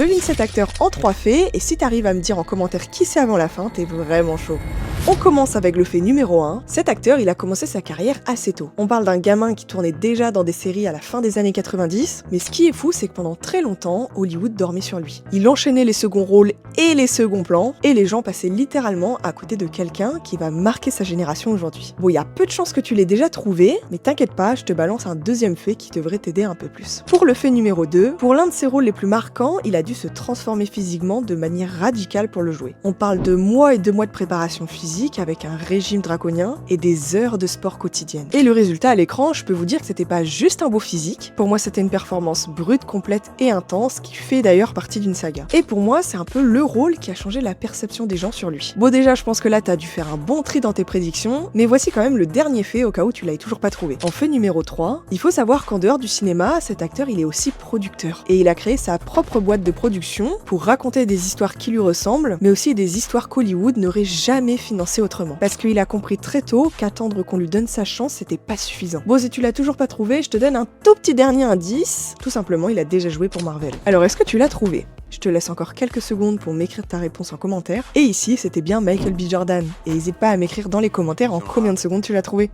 Devine cet acteur en 3 faits, et si t'arrives à me dire en commentaire qui c'est avant la fin, t'es vraiment chaud. On commence avec le fait numéro 1. Cet acteur, il a commencé sa carrière assez tôt. On parle d'un gamin qui tournait déjà dans des séries à la fin des années 90, mais ce qui est fou, c'est que pendant très longtemps, Hollywood dormait sur lui. Il enchaînait les seconds rôles et les seconds plans, et les gens passaient littéralement à côté de quelqu'un qui va marquer sa génération aujourd'hui. Bon, il y a peu de chances que tu l'aies déjà trouvé, mais t'inquiète pas, je te balance un deuxième fait qui devrait t'aider un peu plus. Pour le fait numéro 2, pour l'un de ses rôles les plus marquants, il a dû se transformer physiquement de manière radicale pour le jouer. On parle de mois et de mois de préparation physique avec un régime draconien et des heures de sport quotidiennes. Et le résultat à l'écran, je peux vous dire que c'était pas juste un beau physique, pour moi c'était une performance brute, complète et intense qui fait d'ailleurs partie d'une saga. Et pour moi, c'est un peu le rôle qui a changé la perception des gens sur lui. Bon déjà, je pense que là t'as dû faire un bon tri dans tes prédictions, mais voici quand même le dernier fait au cas où tu l'avais toujours pas trouvé. En fait numéro 3, il faut savoir qu'en dehors du cinéma, cet acteur il est aussi producteur. Et il a créé sa propre boîte de production pour raconter des histoires qui lui ressemblent, mais aussi des histoires qu'Hollywood n'aurait jamais financées autrement. Parce qu'il a compris très tôt qu'attendre qu'on lui donne sa chance, c'était pas suffisant. Bon, si tu l'as toujours pas trouvé, je te donne un tout petit dernier indice. Tout simplement, il a déjà joué pour Marvel. Alors, est-ce que tu l'as trouvé ? Je te laisse encore quelques secondes pour m'écrire ta réponse en commentaire. Et ici, c'était bien Michael B. Jordan. Et n'hésite pas à m'écrire dans les commentaires en combien de secondes tu l'as trouvé.